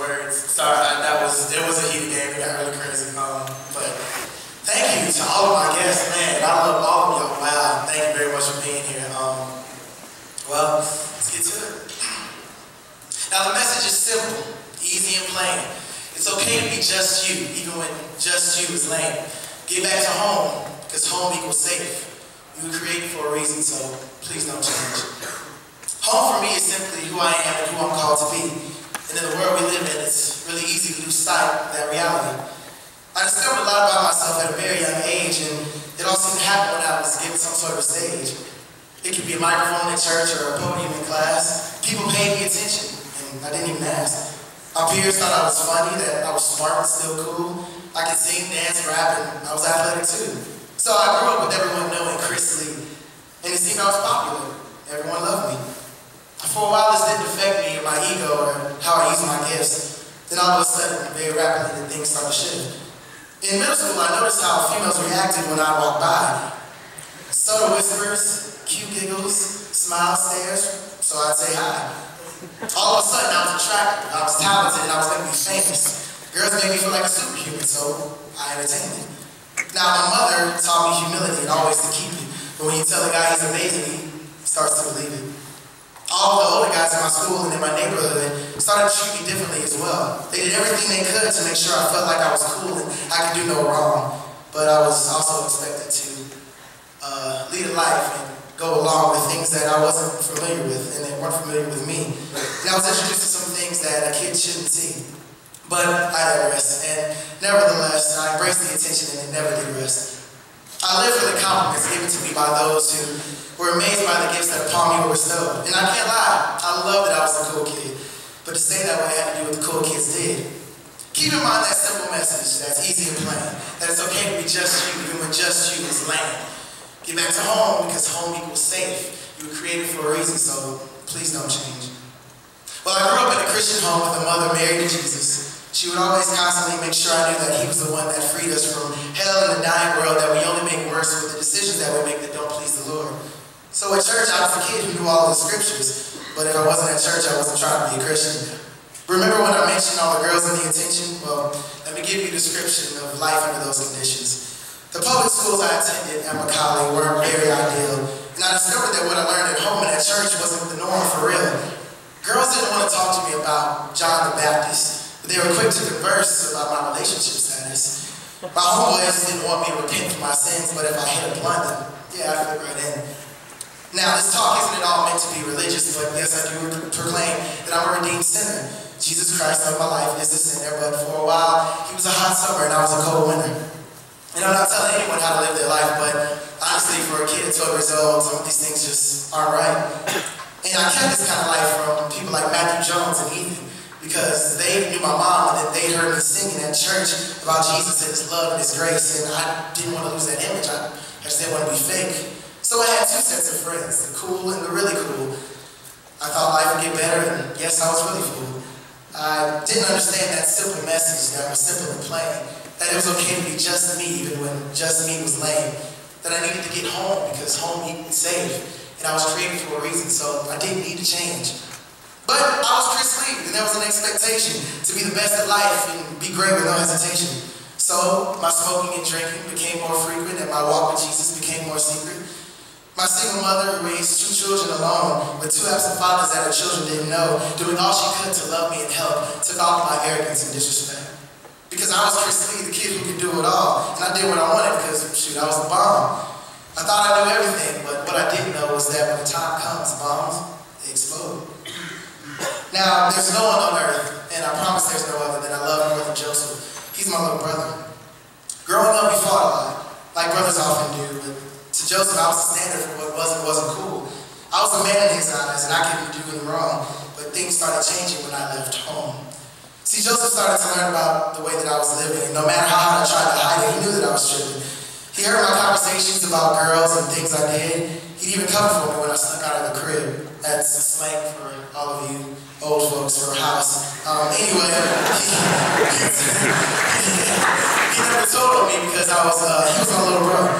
words. Sorry, it was a heated game. It got really crazy. But thank you to all of my guests, man. I love all of y'all. Wow, thank you very much for being here. Well, let's get to it. Now the message is simple, easy and plain. It's okay to be just you, even when just you is lame. Get back to home, because home equals safe. You were created for a reason, so please don't change. Home for me is simply who I am and who I'm called to be. And in the world we live in, it's really easy to lose sight of that reality. I discovered a lot about myself at a very young age, and it all seemed to happen when I was given some sort of a stage. It could be a microphone at church or a podium in class. People paid me attention, and I didn't even ask. My peers thought I was funny, that I was smart and still cool. I could sing, dance, rap, and I was athletic too. So I grew up with everyone knowing Chris Lee, and it seemed I was popular. Everyone loved me. For a while, this didn't affect me or my ego or how I use my gifts. Then all of a sudden, very rapidly, things started to shift. In middle school, I noticed how females reacted when I walked by. Subtle whispers, cute giggles, smile stares, so I'd say hi. All of a sudden, I was attractive, I was talented, and I was going to be famous. Girls made me feel like a superhuman, so I entertained them. Now, my mother taught me humility and always to keep it. But when you tell a guy he's amazing, he starts to believe it. All of the older guys in my school and in my neighborhood started to treat me differently as well. They did everything they could to make sure I felt like I was cool and I could do no wrong. But I was also expected to lead a life and go along with things that I wasn't familiar with and that weren't familiar with me. And I was introduced to some things that a kid shouldn't see. But I digress, and nevertheless, I embraced the attention and it never did rest. I lived for the compliments given to me by those who were amazed by the gifts that upon me were bestowed. And I can't lie, I love that I was a cool kid. But to say that way had to do what the cool kids did. Keep in mind that simple message that's easy and plain, that it's okay to be just you, even when just you is lame. Get back to home, because home equals safe. You were created for a reason, so please don't change. Well, I grew up in a Christian home with a mother married to Jesus. She would always constantly make sure I knew that he was the one that freed us from hell and the dying world that we only make worse with the decisions that we make that don't please the Lord. So at church, I was a kid who knew all the scriptures, but if I wasn't at church, I wasn't trying to be a Christian. Remember when I mentioned all the girls and the attention? Well, let me give you a description of life under those conditions. The public schools I attended at Macaulay weren't very ideal, and I discovered that what I learned at home and at church wasn't the norm for real. Girls didn't want to talk to me about John the Baptist, but they were quick to converse about my relationship status. My homeboys didn't want me to repent for my sins, but if I hit a blunt, then yeah, I'd fit right in. Now, this talk isn't at all meant to be religious, but yes, I do proclaim that I'm a redeemed sinner. Jesus Christ of my life is a sinner, but for a while, he was a hot summer and I was a cold winter. And I'm not telling anyone how to live their life, but honestly, for a kid at 12 years old, some of these things just aren't right. And I kept this kind of life from people like Matthew Jones and Ethan, because they knew my mom and that they heard me singing at church about Jesus and his love and his grace, and I didn't want to lose that image. I just didn't want to be fake. So I had two sets of friends, the cool and the really cool. I thought life would get better, and yes, I was really fooled. I didn't understand that simple message that was simple and plain, that it was okay to be just me even when just me was lame, that I needed to get home because home equals safe, and I was created for a reason, so I didn't need to change. But I was Chris Lee, and there was an expectation to be the best at life and be great with no hesitation. So my smoking and drinking became more frequent, and my walk with Jesus became more secret. My single mother who raised 2 children alone with 2 absent fathers that her children didn't know, doing all she could to love me and help, took all of my arrogance and disrespect. Because I was Chris Lee, the kid who could do it all, and I did what I wanted because, shoot, I was the bomb. I thought I knew everything, but what I didn't know was that when the time comes, bombs, they explode. Now, there's no one on earth, and I promise there's no other, that I love more than Joseph. He's my little brother. Growing up, we fought a lot, like brothers often do, but to Joseph, I was a standard for what was and wasn't cool. I was a man in his eyes, and I couldn't do him wrong, but things started changing when I left home. See, Joseph started to learn about the way that I was living, and no matter how hard I tried to hide it, he knew that I was tripping. He heard my conversations about girls and things I did. He'd even cover for me when I snuck out of the crib. That's slang for all of you old folks for a house. Anyway, he never told on me because he was my little brother.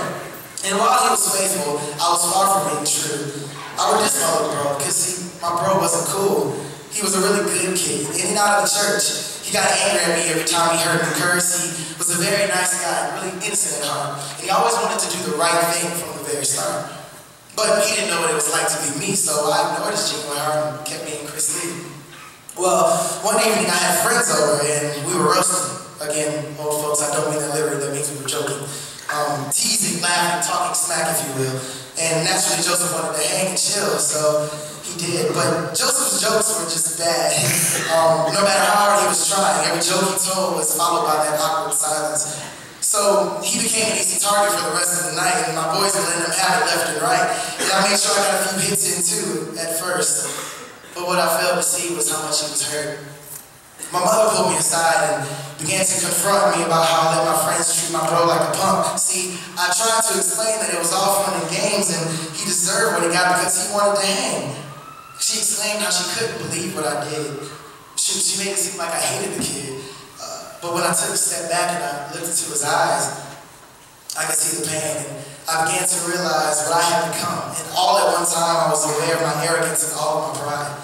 And while he was faithful, I was far from being true. I would diss my little bro because my bro wasn't cool. He was a really good kid, in and out of the church. he got angry at me every time he heard me curse. He was a very nice guy, really innocent at heart. And he always wanted to do the right thing from the very start. But he didn't know what it was like to be me, so I ignored his genuine heart and kept being Chris Lee. Well, one evening I had friends over and we were roasting. Again, old folks, I don't mean that literally, that means we were joking. Teasing, laughing, talking smack, if you will. And naturally, Joseph wanted to hang and chill, so he did. But Joseph's jokes were just bad. No matter how hard he was trying, every joke he told was followed by that awkward silence. So he became an easy target for the rest of the night, and my boys were letting him have it left and right. And I made sure I got a few hits in too at first. But what I failed to see was how much he was hurt. My mother pulled me aside and began to confront me about how I let my friends treat my bro like a punk. See, I tried to explain that it was all fun and games and he deserved what he got because he wanted to hang. She exclaimed how she couldn't believe what I did. She made it seem like I hated the kid. But when I took a step back and I looked into his eyes, I could see the pain and I began to realize what I had become. And all at one time I was aware of my arrogance and all of my pride.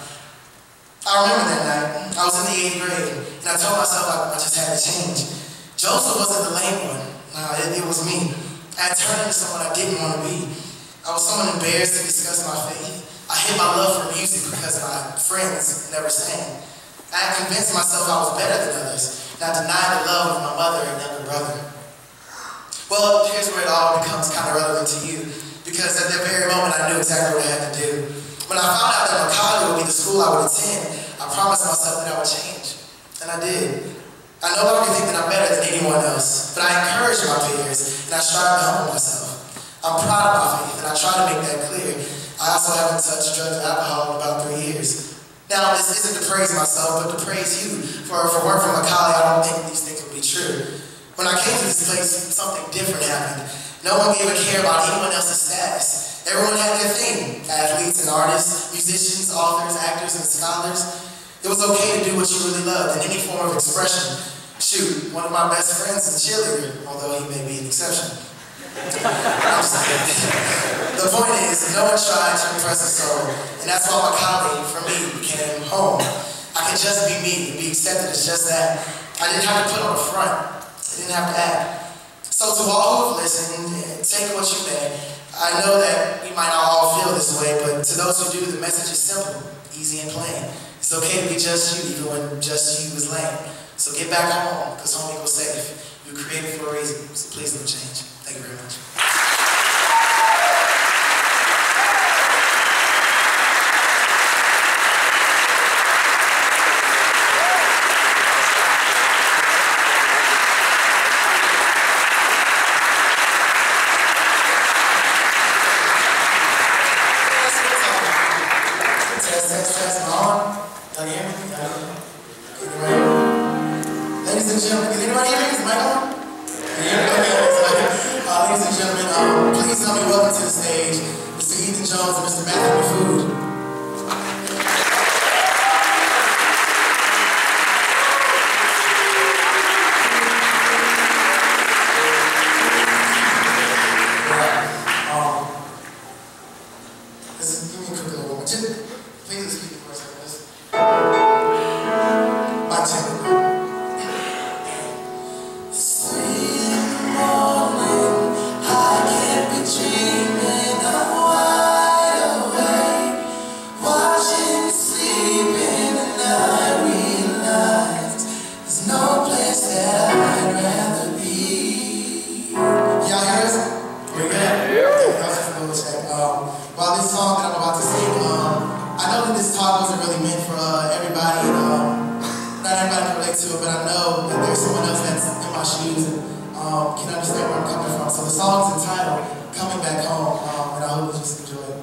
I remember that night, I was in the 8th grade, and I told myself I just had to change. Joseph wasn't the lame one, no, it was me. I had turned into someone I didn't want to be. I was someone embarrassed to discuss my faith. I hid my love for music because my friends never sang. I had convinced myself I was better than others, and I denied the love of my mother and younger brother. Well, here's where it all becomes kind of relevant to you, because at that very moment I knew exactly what I had to do. When I found out that Macaulay would be the school I would attend, I promised myself that I would change. And I did. I no longer think that I'm better than anyone else, but I encourage my peers, and I strive to humble myself. I'm proud of my faith, and I try to make that clear. I also haven't touched drugs or alcohol in about 3 years. Now, this isn't to praise myself, but to praise you. For work from Macaulay, I don't think these things would be true. When I came to this place, something different happened. No one gave a care about anyone else's status. Everyone had their thing. Athletes and artists, musicians, authors, actors, and scholars. It was okay to do what you really loved in any form of expression. Shoot, one of my best friends is a cheerleader, although he may be an exception. I'm sorry. The point is, no one tried to impress a soul, and that's why Macaulay, for me, became home. I could just be me, be accepted as just that. I didn't have to put on a front. I didn't have to act. So to all who have listened, take what you may. I know that we might not all feel this way, but to those who do, the message is simple, easy and plain. It's okay to be just you, even when just you is lame. So get back home, because home equals safe. You were created for a reason, so please don't change. Thank you very much. Ladies and gentlemen, please help me welcome to the stage Mr. Ethan Jones and Mr. Matthew Food. Give me a quick little moment. Please excuse me for a second. My temper. While this song that I'm about to sing, I know that this talk wasn't really meant for everybody, and not everybody can relate to it, but I know that there's someone else that's in my shoes and can understand where I'm coming from. So the song's entitled Coming Back Home, and I hope you just enjoy it.